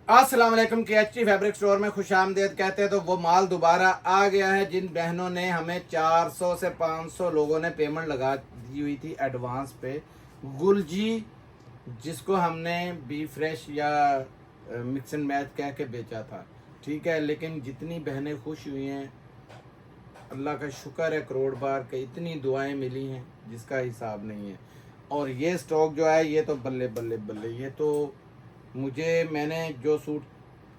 अस्सलाम वालेकुम। KHT fabric store में खुशामदीद कहते हैं तो वो माल दोबारा आ गया है। जिन बहनों ने हमें 400 से 500 लोगों ने पेमेंट लगा दी हुई थी एडवांस पे, गुलजी जिसको हमने बी फ्रेश या मिक्स एंड मैच कह के बेचा था, ठीक है। लेकिन जितनी बहनें खुश हुई हैं, अल्लाह का शुक्र है करोड़ बार के, इतनी दुआएं मिली हैं जिसका हिसाब नहीं है। और ये स्टॉक जो है ये तो बल्ले बल्ले बल्ले, ये तो मैंने जो सूट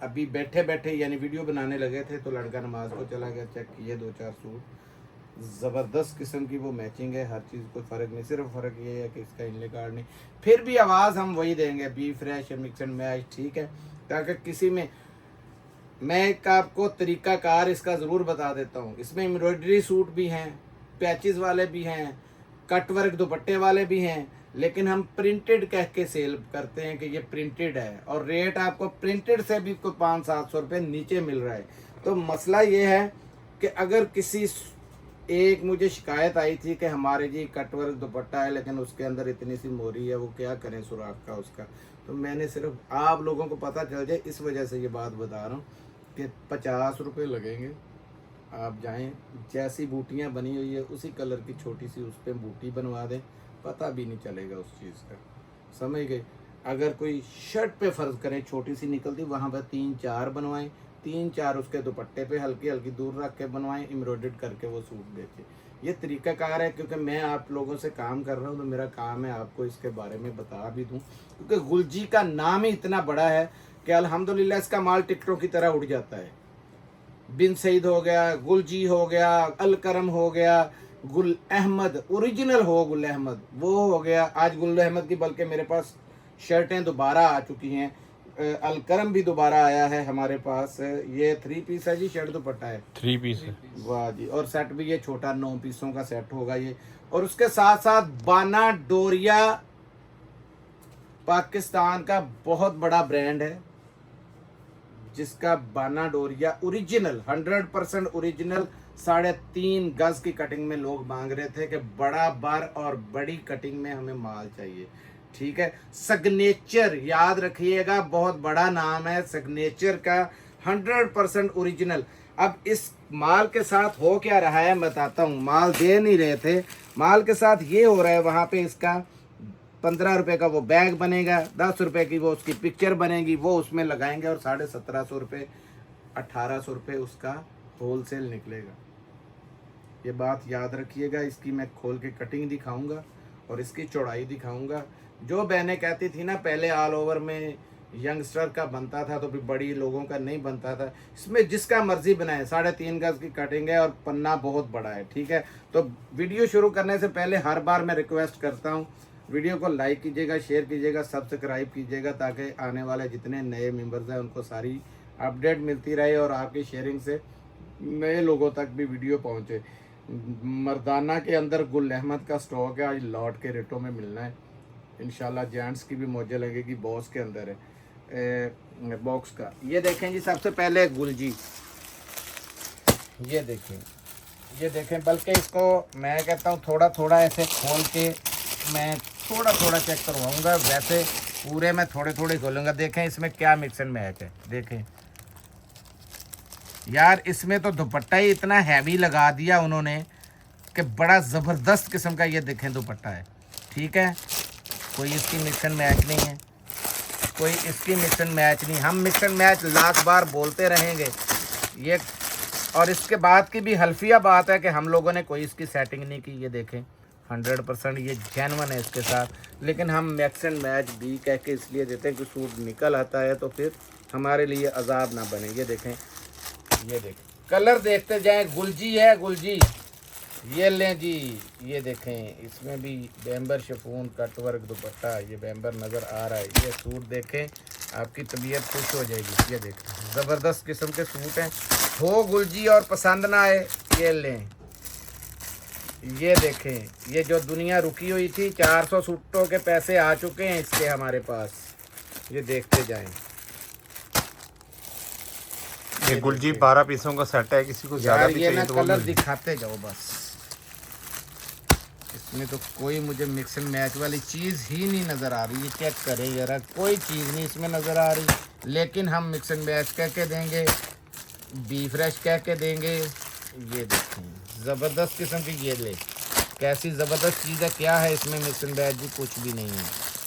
अभी बैठे बैठे यानी वीडियो बनाने लगे थे तो लड़का नमाज को चला गया, चेक किए 2-4 सूट, ज़बरदस्त किस्म की वो मैचिंग है, हर चीज़ कोई फ़र्क नहीं। सिर्फ फ़र्क ये है कि इसका इनले कार्ड नहीं, फिर भी आवाज़ हम वही देंगे, be fresh mix and match, ठीक है। ताकि किसी में, मैं एक आपको तरीक़ाकार इसका ज़रूर बता देता हूँ। इसमें एम्ब्रॉयडरी सूट भी हैं, पैचेस वाले भी हैं, कट वर्क दुपट्टे वाले भी हैं, लेकिन हम प्रिंटेड कह के सेल करते हैं कि ये प्रिंटेड है, और रेट आपको प्रिंटेड से भी कोई 500-700 रुपये नीचे मिल रहा है। तो मसला ये है कि अगर किसी, एक मुझे शिकायत आई थी कि हमारे जी कटवर्क दुपट्टा है लेकिन उसके अंदर इतनी सी मोरी है, वो क्या करें सुराख का उसका। तो मैंने सिर्फ आप लोगों को पता चल जाए इस वजह से ये बात बता रहा हूँ कि 50 रुपये लगेंगे। आप जाएं, जैसी बूटियाँ बनी हुई है उसी कलर की छोटी सी उस पर बूटी बनवा दें, पता भी नहीं चलेगा उस चीज़ का, समझ गए। अगर कोई शर्ट पे फ़र्ज़ करें छोटी सी निकलती, वहाँ पर 3-4 बनवाएं, 3-4 उसके दुपट्टे पे हल्की हल्की दूर रख के बनवाएं, एम्ब्रॉयडर्ड करके वो सूट बेचें। ये तरीक़ाकार है, क्योंकि मैं आप लोगों से काम कर रहा हूँ तो मेरा काम है आपको इसके बारे में बता भी दूँ, क्योंकि गुलजी का नाम ही इतना बड़ा है कि अल्हम्दुलिल्लाह इसका माल टिकटों की तरह उड़ जाता है। बिन सईद हो गया, गुलजी हो गया, अलकरम हो गया, गुल अहमद ओरिजिनल हो, गुल अहमद वो हो गया। आज गुल अहमद की बल्कि मेरे पास शर्टें दोबारा आ चुकी हैं, अलकरम भी दोबारा आया है हमारे पास। ये 3 पीस है जी, शर्ट दुपट्टा है 3 पीस है, वाह जी। और सेट भी ये छोटा 9 पीसों का सेट होगा ये। और उसके साथ साथ बाना डोरिया पाकिस्तान का बहुत बड़ा ब्रांड है, जिसका बाना डोरिया ओरिजिनल 100% ओरिजिनल 3.5 गज की कटिंग में लोग मांग रहे थे कि बड़ा बार और बड़ी कटिंग में हमें माल चाहिए, ठीक है। सिग्नेचर याद रखिएगा, बहुत बड़ा नाम है सिग्नेचर का, 100% ओरिजिनल। अब इस माल के साथ हो क्या रहा है बताता हूँ। माल दे नहीं रहे थे, माल के साथ ये हो रहा है, वहाँ पे इसका 15 रुपये का वो बैग बनेगा, 10 रुपये की वो उसकी पिक्चर बनेगी, वो उसमें लगाएंगे, और 1750 रुपये 1800 रुपये उसका होलसेल निकलेगा। ये बात याद रखिएगा। इसकी मैं खोल के कटिंग दिखाऊंगा और इसकी चौड़ाई दिखाऊंगा। जो बहनें कहती थी ना पहले ऑल ओवर में यंगस्टर का बनता था तो फिर बड़ी लोगों का नहीं बनता था, इसमें जिसका मर्जी बनाए, 3.5 गज की कटिंग है और पन्ना बहुत बड़ा है, ठीक है। तो वीडियो शुरू करने से पहले हर बार मैं रिक्वेस्ट करता हूँ, वीडियो को लाइक कीजिएगा, शेयर कीजिएगा, सब्सक्राइब कीजिएगा, ताकि आने वाले जितने नए मेंबर्स हैं उनको सारी अपडेट मिलती रहे और आपकी शेयरिंग से नए लोगों तक भी वीडियो पहुंचे। मर्दाना के अंदर गुल अहमद का स्टॉक है, आज लॉट के रेटों में मिलना है इंशाल्लाह। जेंट्स की भी मौजे लगेगी, बॉक्स के अंदर है बॉक्स का। ये देखें जी, सबसे पहले गुलजी, ये देखें, बल्कि इसको मैं कहता हूँ थोड़ा थोड़ा ऐसे खोल के मैं थोड़ा थोड़ा चेक करवाऊंगा, वैसे पूरे में थोड़े थोड़े खोलूंगा। देखें इसमें क्या मिक्स एंड मैच है, देखें यार, इसमें तो दुपट्टा ही इतना हैवी लगा दिया उन्होंने कि बड़ा ज़बरदस्त किस्म का ये देखें दुपट्टा है, ठीक है। कोई इसकी मिक्स एंड मैच नहीं है, कोई इसकी मिक्स एंड मैच नहीं। हम मिक्स एंड मैच लाख बार बोलते रहेंगे ये, और इसके बाद की भी हल्फिया बात है कि हम लोगों ने कोई इसकी सेटिंग नहीं की। ये देखें 100% ये जेन्युइन है इसके साथ, लेकिन हम मिक्स एंड मैच भी कह के इसलिए देते हैं कि सूट निकल आता है तो फिर हमारे लिए अजाब ना बने। ये देखें, ये देखें, कलर देखते जाएं, गुलजी है गुलजी, ये लें जी। ये देखें इसमें भी बैम्बर शिफॉन कटवर्क दुपट्टा, ये बैम्बर नज़र आ रहा है। ये सूट देखें, आपकी तबीयत खुश हो जाएगी। ये देखें ज़बरदस्त किस्म के सूट हैं, हो गुलजी और पसंद ना आए ये लें। ये देखें, ये जो दुनिया रुकी हुई थी, 400 सूटों के पैसे आ चुके हैं इसके हमारे पास, ये देखते जाएं। ये गुलजी 12 पीसों का सेट है, किसी को ज्यादा भी ये ना चाहिए तो वो कलर मिल दिखाते जाओ बस। इसमें तो कोई मुझे मिक्स एंड मैच वाली चीज़ ही नहीं नज़र आ रही। ये चेक करें ज़रा, कोई चीज़ नहीं इसमें नज़र आ रही, लेकिन हम मिक्स एंड मैच कह के देंगे, बी फ्रेश कह के देंगे। ये देखें ज़बरदस्त किस्म की, ये ले कैसी ज़बरदस्त चीज़ है। क्या है इसमें मिक्स एंड मैच जी? कुछ भी नहीं है।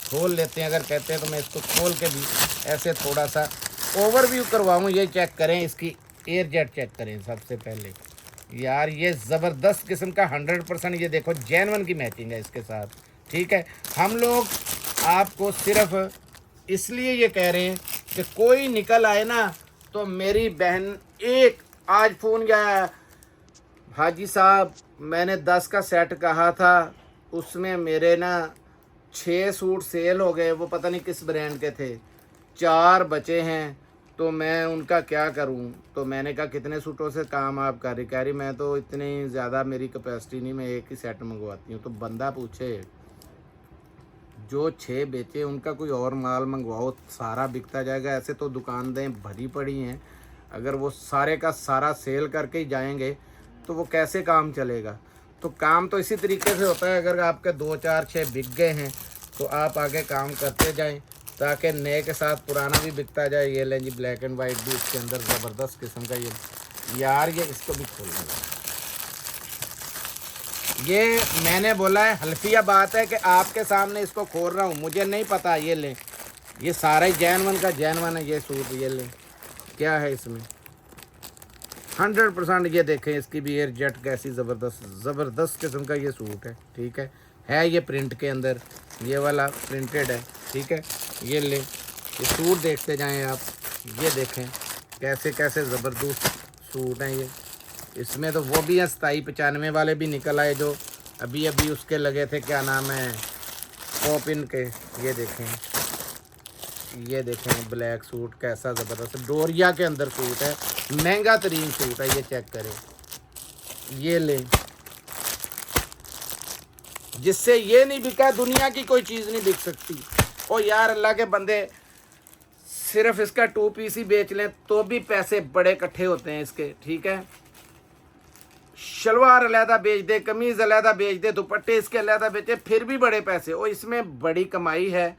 खोल लेते हैं, अगर कहते हैं तो मैं इसको खोल के भी ऐसे थोड़ा सा ओवरव्यू करवाऊँ। ये चेक करें, इसकी एयर जेट चेक करें सबसे पहले। यार ये ज़बरदस्त किस्म का 100%, ये देखो जेन्युइन की मैचिंग है इसके साथ। ठीक है, हम लोग आपको सिर्फ इसलिए ये कह रहे हैं कि कोई निकल आए ना तो मेरी बहन एक आज फ़ोन गया, हाजी साहब मैंने 10 का सेट कहा था, उसमें मेरे ना 6 सूट सेल हो गए, वो पता नहीं किस ब्रांड के थे, 4 बचे हैं, तो मैं उनका क्या करूं? तो मैंने कहा कितने सूटों से काम आप कर रही? कह रही मैं तो इतनी ज़्यादा मेरी कैपेसिटी नहीं, मैं एक ही सेट मंगवाती हूँ। तो बंदा पूछे जो 6 बेचे उनका कोई और माल मंगवाओ, सारा बिकता जाएगा। ऐसे तो दुकानें भरी पड़ी हैं, अगर वो सारे का सारा सेल करके ही जाएंगे तो वो कैसे काम चलेगा? तो काम तो इसी तरीके से होता है, अगर आपके 2 4 6 बिक गए हैं तो आप आगे काम करते जाएं ताकि नए के साथ पुराना भी बिकता जाए। ये लें जी ब्लैक एंड वाइट भी इसके अंदर ज़बरदस्त किस्म का। ये यार ये इसको भी खोलना है। ये मैंने बोला है, हल्फिया बात है कि आपके सामने इसको खोल रहा हूँ, मुझे नहीं पता। ये लें, ये सारा ही जैनवन का जैनवन है ये सूट। ये लें, क्या है इसमें 100%। ये देखें इसकी भी एयर जेट कैसी ज़बरदस्त किस्म का ये सूट है। ठीक है ये प्रिंट के अंदर, ये वाला प्रिंटेड है। ठीक है, ये ले, ये सूट देखते जाएं आप, ये देखें कैसे कैसे ज़बरदस्त सूट हैं ये। इसमें तो वो भी हैं 27-95 वाले भी निकल आए जो अभी अभी उसके लगे थे, क्या नाम है, पॉपिन के। ये देखें ब्लैक सूट कैसा ज़बरदस्त डोरिया के अंदर सूट है, महंगा तरीन सूट है। ये चेक करें, ये लें, जिससे ये नहीं बिका दुनिया की कोई चीज़ नहीं बिक सकती। ओ यार अल्लाह के बंदे, सिर्फ इसका 2 पीस ही बेच लें तो भी पैसे बड़े इकट्ठे होते हैं इसके। ठीक है, शलवार अलहदा बेच दे, कमीज़ अलहदा बेच दे, दुपट्टे इसके अलहदा बेचे, फिर भी बड़े पैसे। और इसमें बड़ी कमाई है।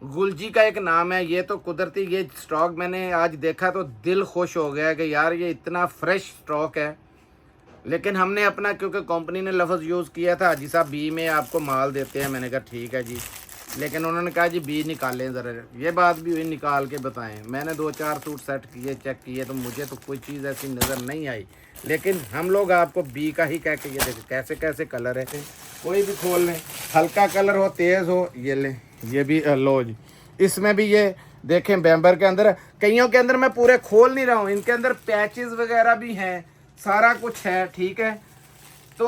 गुलजी का एक नाम है, ये तो कुदरती ये स्टॉक मैंने आज देखा तो दिल खुश हो गया कि यार ये इतना फ्रेश स्टॉक है। लेकिन हमने अपना, क्योंकि कंपनी ने लफ्ज़ यूज़ किया था हाजी साहब बी में आपको माल देते हैं, मैंने कहा ठीक है जी, लेकिन उन्होंने कहा जी बी निकालें ज़रा। ये बात भी हुई, निकाल के बताएं। मैंने 2 4 सूट सेट किए, चेक किए, तो मुझे तो कोई चीज़ ऐसी नज़र नहीं आई, लेकिन हम लोग आपको बी का ही कह के, ये देखो कैसे कैसे कलर है, कोई भी खोल लें, हल्का कलर हो तेज़ हो। ये लें, ये भी लो जी, इसमें भी ये देखें बैम्बर के अंदर, कईयों के अंदर मैं पूरे खोल नहीं रहा हूँ, इनके अंदर पैचेस वगैरह भी हैं, सारा कुछ है। ठीक है, तो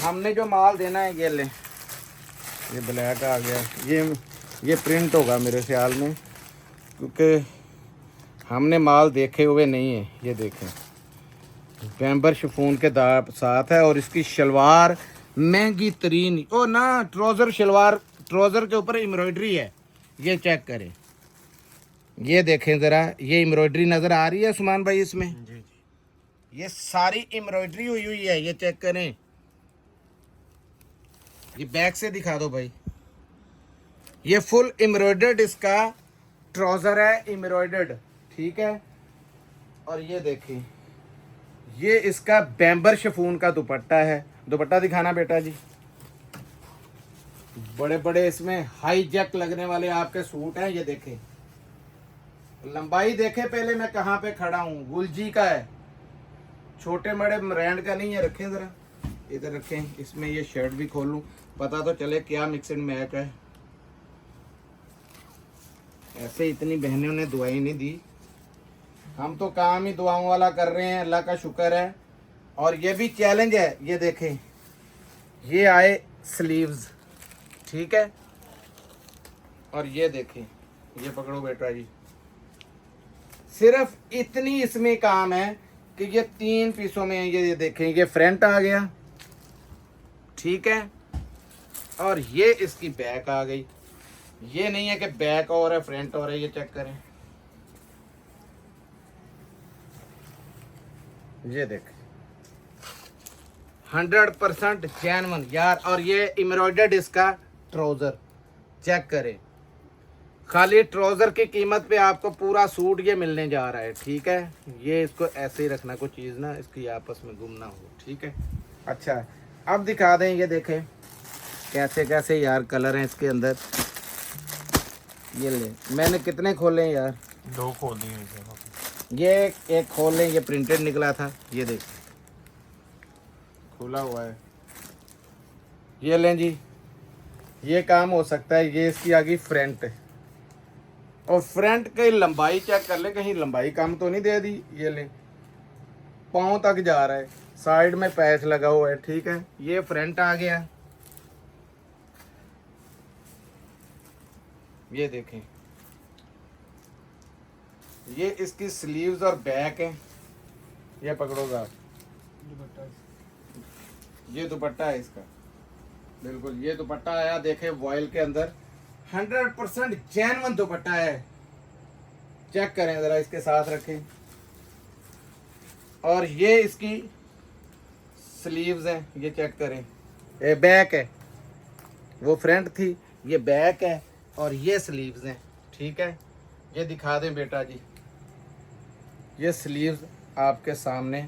हमने जो माल देना है, ये लें, ये ब्लैक आ गया, ये प्रिंट होगा मेरे ख्याल में, क्योंकि हमने माल देखे हुए नहीं है। ये देखें बैम्बर शिफॉन के साथ है, और इसकी शलवार महंगी तरीन, ओ ना ट्राउज़र शलवार, ट्राउज़र के ऊपर एम्ब्रॉयडरी है। ये चेक करें, ये देखें ज़रा, ये एम्ब्रॉयडरी नज़र आ रही है उस्मान भाई इसमें? जी जी, ये सारी एम्ब्रॉयडरी हुई है। ये चेक करें, ये बैक से दिखा दो भाई, ये फुल एम्ब्रॉयडर्ड इसका ट्राउज़र है, एम्ब्रॉयडर्ड। ठीक है, और ये देखें, ये इसका बैम्बर शिफॉन का दुपट्टा है। दुपट्टा दिखाना बेटा जी, बड़े बड़े इसमें हाई जैक लगने वाले आपके सूट हैं। ये देखें, लंबाई देखें पहले मैं कहाँ पे खड़ा हूँ, गुलजी का है, छोटे बड़े ब्रांड का नहीं है। रखें ज़रा इधर रखें, इसमें ये शर्ट भी खोलूँ, पता तो चले क्या मिक्स एंड मैच है। ऐसे इतनी बहनों ने दुआई नहीं दी, हम तो काम ही दुआओं वाला कर रहे हैं, अल्लाह का शुक्र है। और ये भी चैलेंज है, ये देखें, ये आए स्लीव्स। ठीक है, और ये देखें, ये पकड़ो बेटा जी, सिर्फ इतनी इसमें काम है कि ये 3 पीसों में है। ये देखें, ये फ्रंट आ गया। ठीक है, और ये इसकी बैक आ गई। ये नहीं है कि बैक और है फ्रंट और है। ये चेक करें, ये देखें 100% जेन्युइन यार। और ये एम्ब्रॉयडर्ड इसका ट्राउजर चेक करें, खाली ट्राउजर की कीमत पे आपको पूरा सूट ये मिलने जा रहा है, ठीक है। ये इसको ऐसे ही रखना, कोई चीज़ ना इसकी आपस में गुम ना हो, ठीक है। अच्छा अब दिखा दें, ये देखें कैसे कैसे यार कलर हैं इसके अंदर। ये ले, मैंने कितने खोले हैं यार, 2 खोल दिए इसे। ये एक खोल लें, ये प्रिंटेड निकला था, ये देख खुला हुआ है। ये लें जी, ये काम हो सकता है। ये इसकी आ गई फ्रंट, और फ्रंट की लंबाई चेक कर ले, कहीं लंबाई कम तो नहीं दे दी। ये ले, पाँव तक जा रहा है, साइड में पैच लगा हुआ है, ठीक है। ये फ्रंट आ गया, ये देखें, ये इसकी स्लीव्स और बैक है। ये पकड़ोगा आप, ये दुपट्टा है इसका, बिल्कुल ये दुपट्टा आया, देखे वॉयल के अंदर 100% जेन्युइन दुपट्टा है। चेक करें जरा, इसके साथ रखें। और ये इसकी स्लीव्स हैं, ये चेक करें। ये बैक है, वो फ्रंट थी, ये बैक है, और ये स्लीव्स हैं, ठीक है। ये दिखा दें बेटा जी, ये स्लीव्स आपके सामने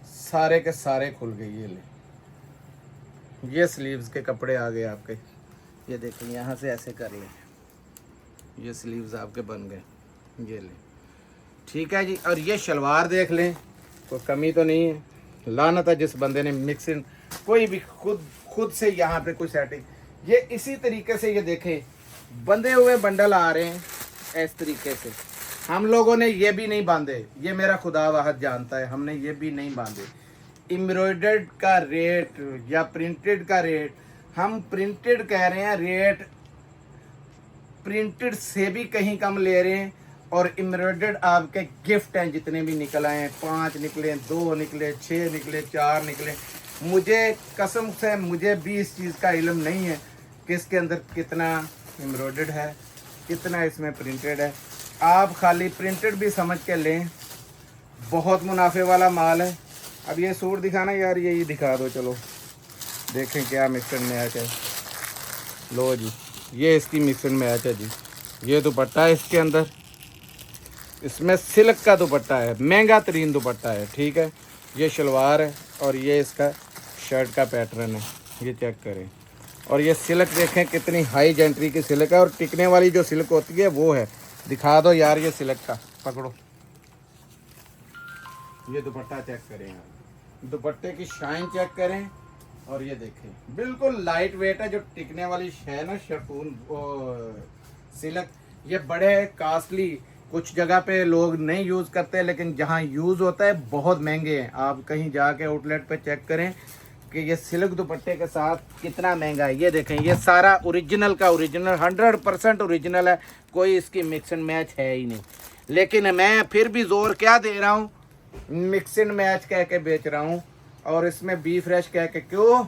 सारे के सारे खुल गए। ये ले, ये स्लीव्स के कपड़े आ गए आपके, ये देखें यहाँ से ऐसे कर लें, ये स्लीव्स आपके बन गए, ये ले, ठीक है जी। और ये शलवार देख लें, कोई कमी तो नहीं है। लानत है जिस बंदे ने मिक्सिंग कोई भी खुद से यहाँ पे कोई सेटिंग, ये इसी तरीके से, ये देखें बंधे हुए बंडल आ रहे हैं इस तरीके से। हम लोगों ने ये भी नहीं बांधे, ये मेरा खुदा वाहद जानता है, हमने ये भी नहीं बांधे। एम्ब्रॉयडर्ड का रेट या प्रिंटेड का रेट, हम प्रिंटेड कह रहे हैं, रेट प्रिंटेड से भी कहीं कम ले रहे हैं। और एम्ब्रॉयडर्ड आपके गिफ्ट हैं, जितने भी निकल आए हैं, 5 निकले, 2 निकले, 6 निकले, 4 निकले, मुझे कसम से मुझे भी इस चीज़ का इल्म नहीं है कि इसके अंदर कितना एम्ब्रॉयडर्ड है, कितना इसमें प्रिंटेड है। आप खाली प्रिंटेड भी समझ के लें, बहुत मुनाफे वाला माल है। अब ये सूट दिखाना यार, यही दिखा दो, चलो देखें क्या मिक्सर मैच है। लो जी, ये इसकी मिक्सर मैच है जी। ये दुपट्टा है इसके अंदर, इसमें सिल्क का दुपट्टा है, महंगा तरीन दुपट्टा है, ठीक है। ये शलवार है, और ये इसका शर्ट का पैटर्न है, ये चेक करें। और ये सिल्क देखें कितनी हाई जेंट्री की सिल्क है, और टिकने वाली जो सिल्क होती है वो है। दिखा दो यार, ये सिल्क का पकड़ो, ये दुपट्टा चेक करें यार, दुपट्टे की शाइन चेक करें। और ये देखें बिल्कुल लाइट वेट है, जो टिकने वाली है ना शर्टून सिल्क, ये बड़े कास्टली कुछ जगह पे लोग नहीं यूज़ करते, लेकिन जहाँ यूज़ होता है बहुत महंगे हैं। आप कहीं जाके आउटलेट पे चेक करें कि ये सिल्क दुपट्टे के साथ कितना महंगा है। ये देखें, ये सारा ओरिजिनल का ओरिजिनल, 100% ओरिजिनल है, कोई इसकी मिक्स एंड मैच है ही नहीं। लेकिन मैं फिर भी जोर क्या दे रहा हूँ, मिक्स एंड मैच कह के बेच रहा हूँ, और इसमें बी फ्रेश कह के। क्यों?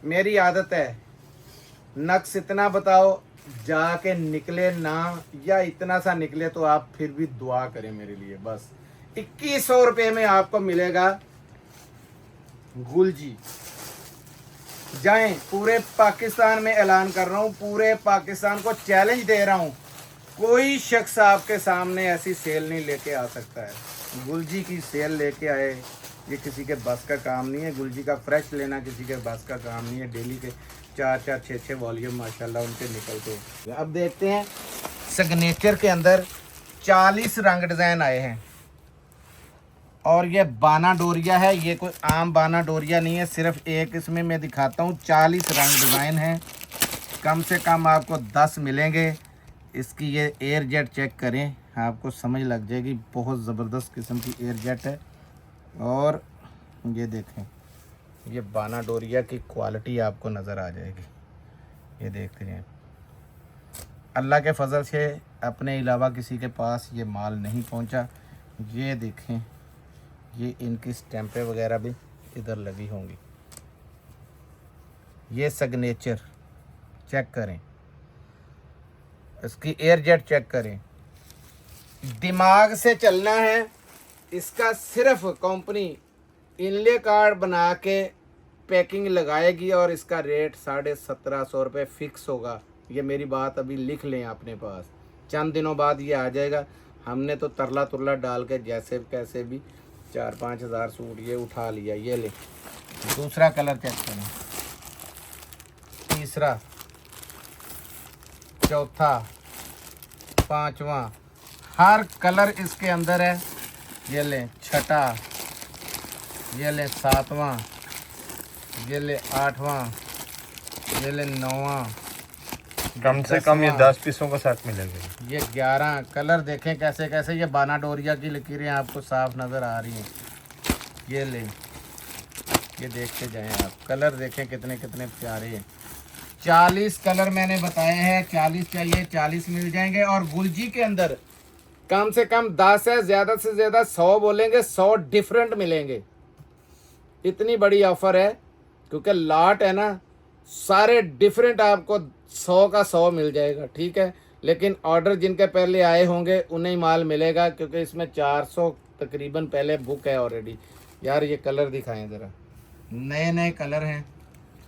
मेरी आदत है, नक्स इतना बताओ जाके निकले ना, या इतना सा निकले तो आप फिर भी दुआ करें मेरे लिए। बस 2100 रुपये में आपको मिलेगा गुलजी। जाएं, पूरे पाकिस्तान में ऐलान कर रहा हूँ, पूरे पाकिस्तान को चैलेंज दे रहा हूँ, कोई शख्स आपके सामने ऐसी सेल नहीं लेके आ सकता है। गुलजी की सेल लेके आए, ये किसी के बस का काम नहीं है। गुलजी का फ्रेश लेना किसी के बस का काम नहीं है। डेली के 4-4, 6-6 वॉल्यूम माशाल्लाह उनके निकलते हैं। अब देखते हैं, सिग्नेचर के अंदर 40 रंग डिज़ाइन आए हैं, और ये बाना डोरिया है, ये कोई आम बाना डोरिया नहीं है, सिर्फ एक इसमें मैं दिखाता हूँ। 40 रंग डिज़ाइन हैं, कम से कम आपको 10 मिलेंगे। इसकी ये एयर जेट चेक करें, आपको समझ लग जाएगी, बहुत ज़बरदस्त किस्म की एयर जेट है। और ये देखें, ये बाना डोरिया की क्वालिटी आपको नज़र आ जाएगी। ये देखते हैं, अल्लाह के फजल से अपने अलावा किसी के पास ये माल नहीं पहुंचा। ये देखें, ये इनकी स्टैंपें वगैरह भी इधर लगी होंगी। ये सिग्नेचर चेक करें, इसकी एयर जेट चेक करें। दिमाग से चलना है, इसका सिर्फ कंपनी इनले कार्ड बना के पैकिंग लगाएगी और इसका रेट 1750 रुपये फिक्स होगा। ये मेरी बात अभी लिख लें अपने पास, चंद दिनों बाद ये आ जाएगा। हमने तो तरला तुरला डाल के जैसे कैसे भी 4-5 हज़ार सूट ये उठा लिया। ये ले, दूसरा कलर चेक करें, तीसरा, चौथा, पांचवा, हर कलर इसके अंदर है। ये ले छठा, ये ले सातवां, ये ले आठवां, ये ले नौवां, कम से कम ये 10 पीसों का साथ मिलेगा। ये 11 कलर देखें कैसे कैसे। ये बाना डोरिया की लकीरें आपको साफ नज़र आ रही हैं। ये ले, ये देखते जाएं आप, कलर देखें कितने कितने प्यारे हैं। 40 कलर मैंने बताए हैं, 40 चाहिए 40 मिल जाएंगे। और गुलजी के अंदर कम से कम 10 है, ज़्यादा से ज़्यादा 100 बोलेंगे, 100 डिफरेंट मिलेंगे। इतनी बड़ी ऑफ़र है क्योंकि लॉट है ना, सारे डिफरेंट आपको 100 का 100 मिल जाएगा, ठीक है। लेकिन ऑर्डर जिनके पहले आए होंगे उन्हें ही माल मिलेगा, क्योंकि इसमें 400 तकरीबन पहले बुक है ऑलरेडी। यार ये कलर दिखाएं ज़रा, नए नए कलर हैं।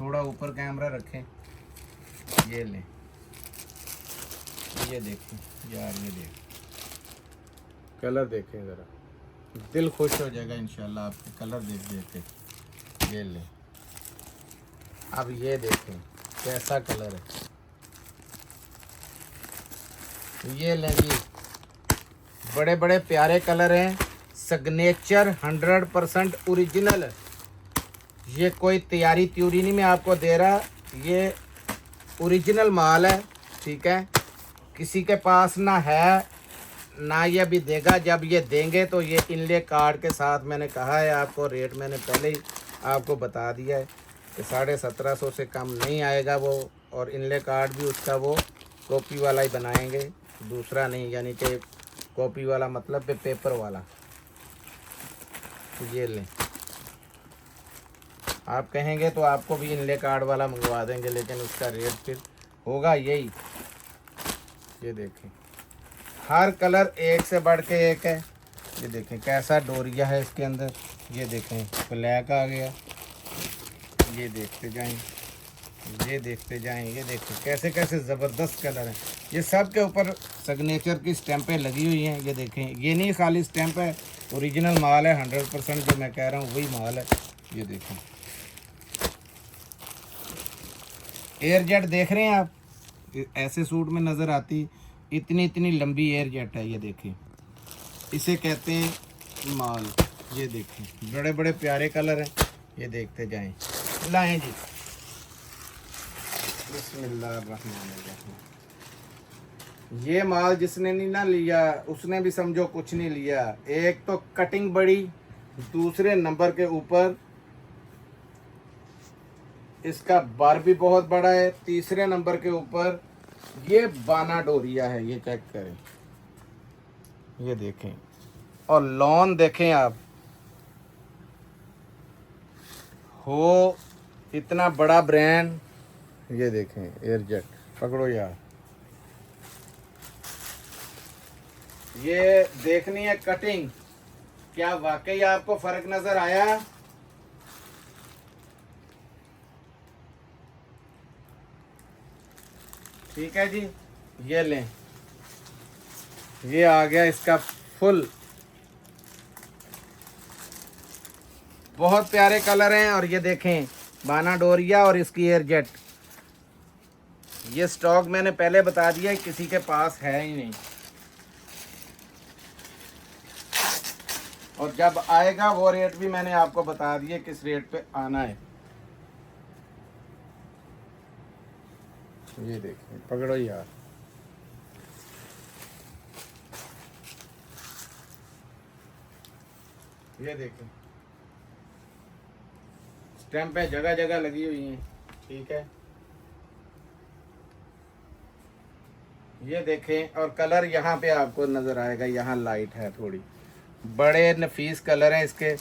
थोड़ा ऊपर कैमरा रखें, ये लें, ये देखें यार, ये देखें कलर देखें ज़रा, दिल खुश हो जाएगा इंशाल्लाह आपके कलर देख देख के। ये लें, अब ये देखें कैसा कलर है। ये लें जी, बड़े बड़े प्यारे कलर हैं, सिग्नेचर 100% ओरिजिनल। ये कोई तैयारी त्यूरी नहीं मैं आपको दे रहा, ये ओरिजिनल माल है, ठीक है। किसी के पास ना है ना ये अभी देगा। जब ये देंगे तो ये इनले कार्ड के साथ, मैंने कहा है आपको, रेट मैंने पहले ही आपको बता दिया है कि 1750 से कम नहीं आएगा वो। और इनले कार्ड भी उसका वो कॉपी वाला ही बनाएंगे, दूसरा नहीं, यानी कि कॉपी वाला मतलब पेपर वाला। ये लें, आप कहेंगे तो आपको भी इनले कार्ड वाला मंगवा देंगे, लेकिन उसका रेट फिर होगा यही। ये देखें, हर कलर एक से बढ़ के एक है। ये देखें कैसा डोरिया है इसके अंदर। ये देखें ब्लैक आ गया, ये देखते जाएं, ये देखते जाएं, ये देखें कैसे कैसे ज़बरदस्त कलर हैं। ये सब के ऊपर सिग्नेचर की स्टैंपें लगी हुई हैं। ये देखें, ये नहीं खाली स्टैंप है, ओरिजिनल माल है, 100% जो मैं कह रहा हूँ वही माल है। ये देखें एयर जेट देख रहे हैं आप, ऐसे सूट में नज़र आती, इतनी इतनी लंबी एयर जेट है। ये देखें, इसे कहते हैं माल। ये देखें बड़े बड़े प्यारे कलर हैं। ये देखते जाएं, लाएं जी, बिस्मिल्लाहिर्रहमानिर्रहीम। ये माल जिसने नहीं ना लिया उसने भी समझो कुछ नहीं लिया। एक तो कटिंग बड़ी, दूसरे नंबर के ऊपर इसका बार भी बहुत बड़ा है, तीसरे नंबर के ऊपर ये बाना डोरिया है। ये चेक करें, ये देखें, और लॉन देखें आप, हो इतना बड़ा ब्रांड। ये देखें एयर जेट, पकड़ो यार, ये देखनी है कटिंग, क्या वाकई आपको फर्क नजर आया? ठीक है जी, ये लें, ये आ गया इसका फुल। बहुत प्यारे कलर हैं। और ये देखें बाना डोरिया और इसकी एयर जेट। ये स्टॉक मैंने पहले बता दिया, किसी के पास है ही नहीं, और जब आएगा वो रेट भी मैंने आपको बता दिया किस रेट पे आना है। ये देखिए, पकड़ो यार, ये देखें स्टैंपें जगह जगह लगी हुई हैं, ठीक है। ये देखें, और कलर यहाँ पे आपको नज़र आएगा, यहाँ लाइट है थोड़ी, बड़े नफीस कलर हैं इसके,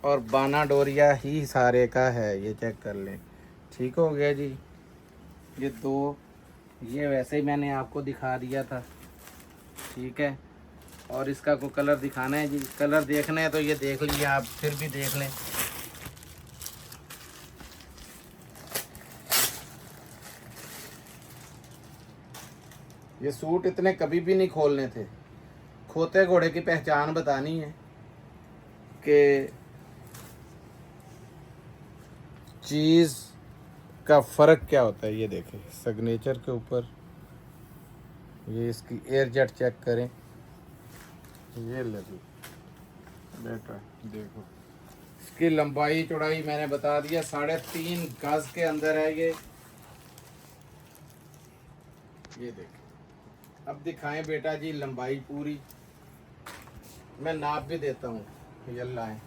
और बाना डोरिया ही सारे का है। ये चेक कर लें, ठीक हो गया जी। ये दो, ये वैसे ही मैंने आपको दिखा दिया था, ठीक है। और इसका कोई कलर दिखाना है जी, कलर देखना है तो ये देख लीजिए आप, फिर भी देख लें। ये सूट इतने कभी भी नहीं खोलने थे। खोते घोड़े की पहचान बतानी है कि चीज़ का फ़र्क क्या होता है। ये देखें सिग्नेचर के ऊपर, ये इसकी एयर जेट चेक करें। ये लगी बेटा देखो, इसकी लंबाई चौड़ाई मैंने बता दिया, 3.5 गज के अंदर है ये। देखें, अब दिखाएं बेटा जी लंबाई पूरी, मैं नाप भी देता हूँ। ये लाएं,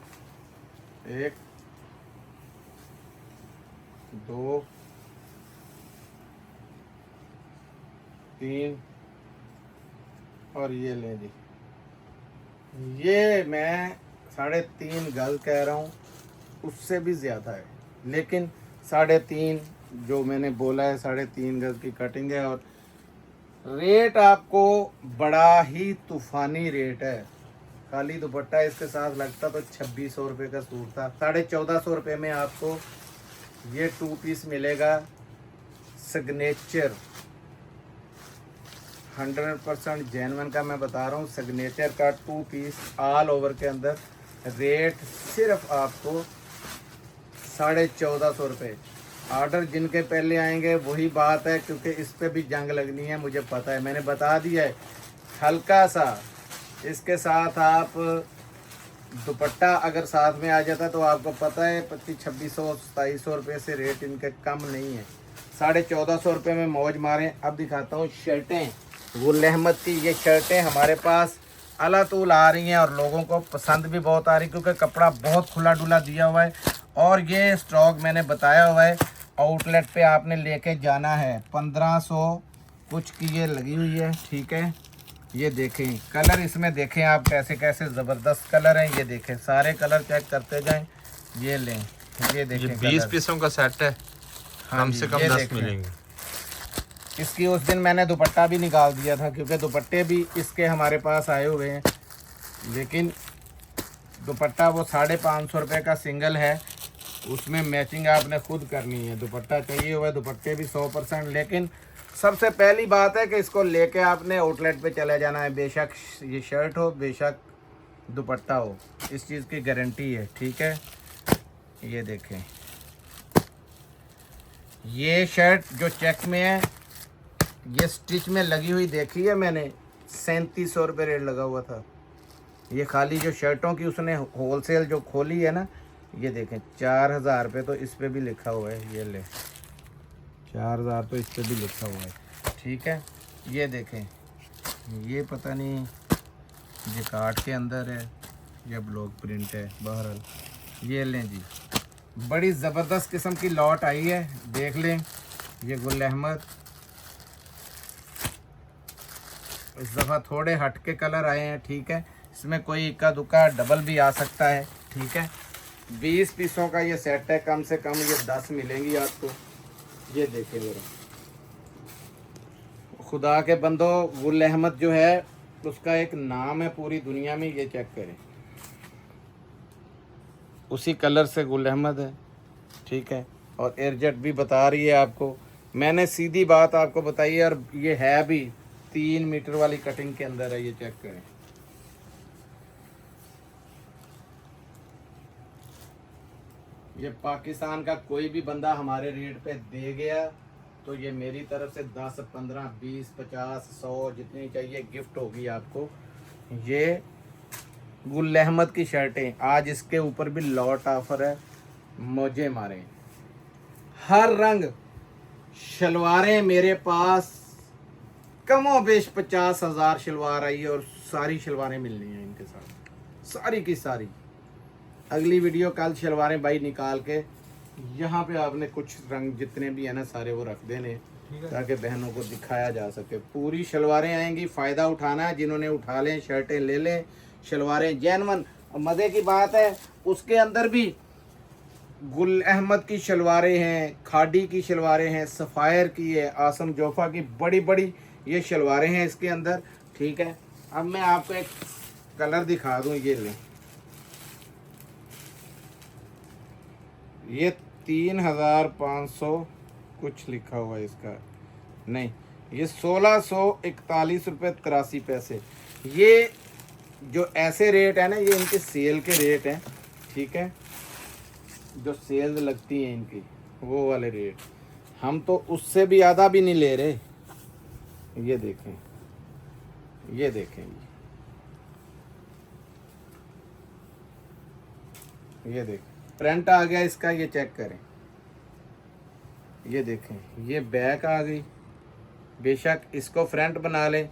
1 2 3 और ये लें जी। ये मैं 3.5 गज कह रहा हूँ, उससे भी ज़्यादा है, लेकिन 3.5 जो मैंने बोला है 3.5 गज की कटिंग है। और रेट आपको बड़ा ही तूफ़ानी रेट है। खाली दुपट्टा इसके साथ लगता तो 2600 रुपये का सूट था। 1450 रुपये में आपको ये 2 पीस मिलेगा। सिग्नेचर 100% जेन्युइन का मैं बता रहा हूँ। सिग्नेचर का 2 पीस ऑल ओवर के अंदर रेट सिर्फ आपको 1450 रुपये। ऑर्डर जिनके पहले आएंगे वही बात है, क्योंकि इस पे भी जंग लगनी है, मुझे पता है, मैंने बता दिया है। हल्का सा इसके साथ आप दुपट्टा अगर साथ में आ जाता तो आपको पता है 2500-2600 रुपये से रेट इनके कम नहीं है। 1450 रुपये में मौज मारें। अब दिखाता हूँ शर्टें, गुल अहमद की ये शर्टें हमारे पास अला तूल आ रही हैं और लोगों को पसंद भी बहुत आ रही, क्योंकि कपड़ा बहुत खुला डुला दिया हुआ है। और ये स्टॉक मैंने बताया हुआ है, आउटलेट पे आपने लेके जाना है। 1500 कुछ की ये लगी हुई है, ठीक है। ये देखें कलर, इसमें देखें आप कैसे कैसे ज़बरदस्त कलर हैं। ये देखें सारे कलर चेक करते जाएं। ये लें, ये देखें, ये 20 पीसों का सेट है, कम से कम 10 मिलेंगे। इसकी उस दिन मैंने दुपट्टा भी निकाल दिया था, क्योंकि दुपट्टे भी इसके हमारे पास आए हुए हैं, लेकिन दुपट्टा वो 550 रुपये का सिंगल है। उसमें मैचिंग आपने खुद करनी है। दुपट्टा चाहिए हुआ है, दुपट्टे भी 100%। लेकिन सबसे पहली बात है कि इसको लेके आपने आउटलेट पे चले जाना है। बेशक ये शर्ट हो, बेशक दुपट्टा हो, इस चीज़ की गारंटी है, ठीक है। ये देखें, ये शर्ट जो चेक में है, ये स्टिच में लगी हुई देखी है मैंने, 3700 रुपये रेट लगा हुआ था। ये खाली जो शर्टों की उसने होलसेल जो खोली है ना, ये देखें 4000 रुपये तो इस पे भी लिखा हुआ है। ये ले 4000 तो इस पे भी लिखा हुआ है, ठीक है। ये देखें, ये पता नहीं ये कार्ड के अंदर है या ब्लॉक प्रिंट है, बहरहाल ये लें जी। बड़ी ज़बरदस्त किस्म की लॉट आई है, देख लें। ये गुल अहमद, इस दफ़ा थोड़े हट के कलर आए हैं, ठीक है। इसमें कोई इक्का दुक्का डबल भी आ सकता है, ठीक है। 20 पीसों का ये सेट है, कम से कम ये 10 मिलेंगी आपको। ये देखें जरा, खुदा के बंदो, गुल अहमद जो है उसका एक नाम है पूरी दुनिया में, ये चेक करें। उसी कलर से गुल अहमद है, ठीक है। और एयरजेट भी बता रही है आपको, मैंने सीधी बात आपको बताई है। और ये है भी 3 मीटर वाली कटिंग के अंदर है, ये चेक करें। ये पाकिस्तान का कोई भी बंदा हमारे रेट पे दे गया तो ये मेरी तरफ से 10, 15, 20, 50, 100 जितनी चाहिए गिफ्ट होगी आपको। ये गुल अहमद की शर्टें, आज इसके ऊपर भी लॉट ऑफर है, मौजे मारें। हर रंग शलवारें मेरे पास कमो बेश 50,000 शलवार आई है, और सारी शलवारें मिलनी हैं इनके साथ, सारी की सारी। अगली वीडियो कल शलवारें भाई निकाल के यहाँ पे आपने कुछ रंग जितने भी है ना सारे वो रख देने, ताकि बहनों को दिखाया जा सके। पूरी शलवारें आएंगी, फ़ायदा उठाना है, जिन्होंने उठा लें शर्टें ले लें। शलवारें जेन्युइन, मज़े की बात है उसके अंदर भी गुल अहमद की शलवारें हैं, खाड़ी की शलवारें हैं, सफ़ायर की है, आसम जोफ़ा की बड़ी बड़ी ये शलवारें हैं इसके अंदर, ठीक है। अब मैं आपको एक कलर दिखा दूँ, ये लें। ये 3500 कुछ लिखा हुआ है इसका, नहीं ये 1641 रुपये 83 पैसे। ये जो ऐसे रेट है ना, ये इनके सेल के रेट हैं, ठीक है, जो सेल लगती हैं इनकी, वो वाले रेट। हम तो उससे भी आधा भी नहीं ले रहे। ये देखें, ये देखें, ये देखें फ्रंट आ गया इसका, ये चेक करें, ये देखें, ये बैक आ गई। बेशक इसको फ्रंट बना लें,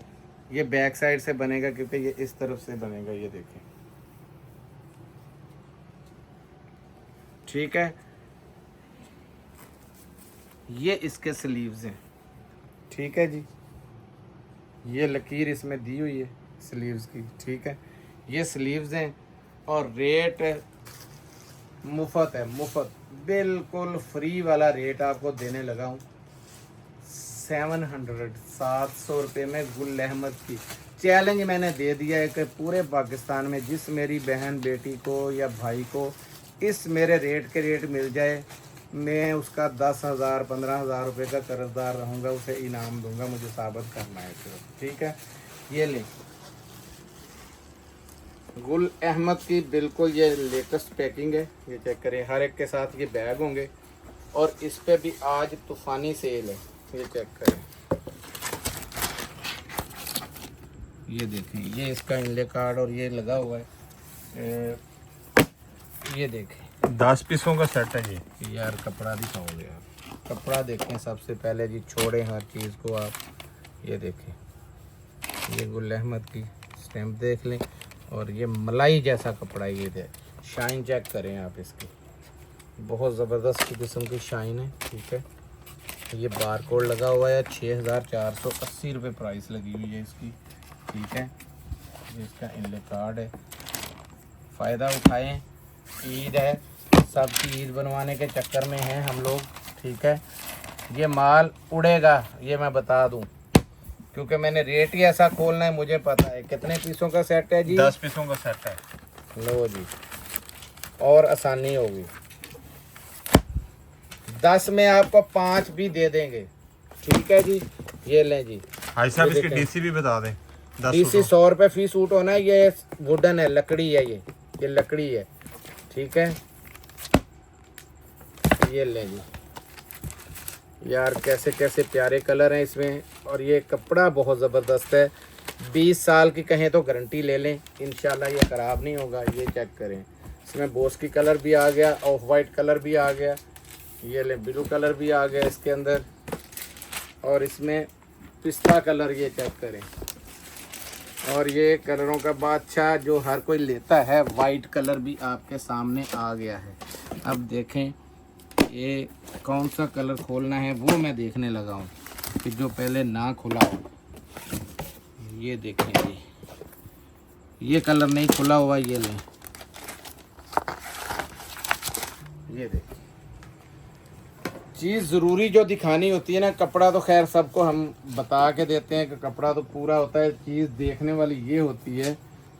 ये बैक साइड से बनेगा क्योंकि ये इस तरफ से बनेगा। ये देखें, ठीक है। ये इसके स्लीव्स हैं, ठीक है जी। ये लकीर इसमें दी हुई है स्लीव्स की, ठीक है। ये स्लीव्स हैं और रेट मुफ्त है, मुफ्त, बिल्कुल फ्री वाला रेट आपको देने लगा हूँ। 700 रुपये में गुल अहमद की चैलेंज मैंने दे दिया है कि पूरे पाकिस्तान में जिस मेरी बहन बेटी को या भाई को इस मेरे रेट के रेट मिल जाए, मैं उसका 10,000 15,000 रुपये का कर्जदार रहूँगा, उसे इनाम दूंगा। मुझे साबित करना है सिर्फ, ठीक है। ये लें, गुल अहमद की बिल्कुल ये लेटेस्ट पैकिंग है। ये चेक करें, हर एक के साथ ये बैग होंगे और इस पे भी आज तूफ़ानी सेल है। ये चेक करें, ये देखें, ये इसका इनले कार्ड और ये लगा हुआ है। ये देखें, 10 पीसों का सेट है ये। यार कपड़ा दिखाओगे आप, कपड़ा देखें सबसे पहले जी, छोड़ें हर चीज़ को आप। ये देखें, ये गुल अहमद की स्टैम्प देख लें और ये मलाई जैसा कपड़ा है। ये दे शाइन चेक करें आप इसकी, बहुत ज़बरदस्त किस्म की शाइन है, ठीक है। ये बार कोड लगा हुआ है, 6,480 रुपये प्राइस लगी हुई है इसकी, ठीक है। ये इसका इनले कार्ड है, फ़ायदा उठाएं। ईद है, सबकी ईद बनवाने के चक्कर में हैं हम लोग, ठीक है। ये माल उड़ेगा, ये मैं बता दूं, क्योंकि मैंने रेट ही ऐसा खोलना है, मुझे पता है। कितने पीसों का सेट है जी? 10 पीसों का सेट है। लो जी, और आसानी होगी। 10 में आपको 5 भी दे देंगे, ठीक है जी। ये लें जी। भाई साहब इसकी डीसी भी बता दें। डीसी 100 रुपये फी सूट होना है। ये वुडन है, लकड़ी है, ये लकड़ी है, ठीक है। ये लें जी। यार कैसे कैसे प्यारे कलर हैं इसमें, और ये कपड़ा बहुत ज़बरदस्त है। 20 साल की कहें तो गारंटी ले लें, इंशाल्लाह ये ख़राब नहीं होगा। ये चेक करें, इसमें बोस्की कलर भी आ गया, ऑफ वाइट कलर भी आ गया, ये ले ब्लू कलर भी आ गया इसके अंदर, और इसमें पिस्ता कलर, ये चेक करें। और ये कलरों का बादशाह जो हर कोई लेता है, वाइट कलर भी आपके सामने आ गया है। अब देखें ये कौन सा कलर खोलना है, वो मैं देखने लगा हूँ कि जो पहले ना खुला हो। ये देखें, ये कलर नहीं खुला हुआ, ये लें। ये देखें, चीज़ ज़रूरी जो दिखानी होती है ना, कपड़ा तो खैर सबको हम बता के देते हैं कि कपड़ा तो पूरा होता है। चीज़ देखने वाली ये होती है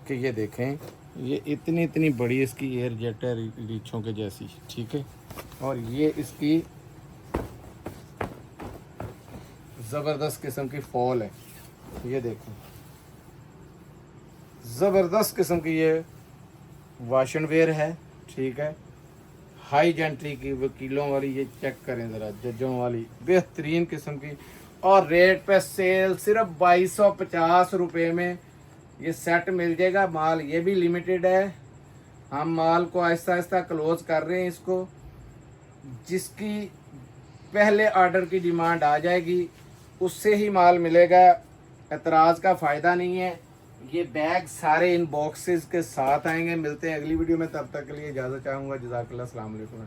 कि ये देखें, ये इतनी इतनी बड़ी इसकी एयर जेट है, रीछों के जैसी, ठीक है। और ये इसकी ज़बरदस्त किस्म की फॉल है, ये देखें, ज़बरदस्त किस्म की ये वाशन वेयर है, ठीक है। हाई जेंट्री की वकीलों वाली, ये चेक करें ज़रा, जजों वाली, बेहतरीन किस्म की। और रेट पे सेल सिर्फ 2250 रुपये में ये सेट मिल जाएगा। माल ये भी लिमिटेड है, हम माल को आहिस्ता आहिस्ता क्लोज कर रहे हैं इसको। जिसकी पहले ऑर्डर की डिमांड आ जाएगी उससे ही माल मिलेगा, एतराज़ का फ़ायदा नहीं है। ये बैग सारे इन बॉक्सेस के साथ आएंगे। मिलते हैं अगली वीडियो में, तब तक के लिए इजाज़त चाहूँगा। जज़ाकल्लाह, अस्सलाम वालेकुम।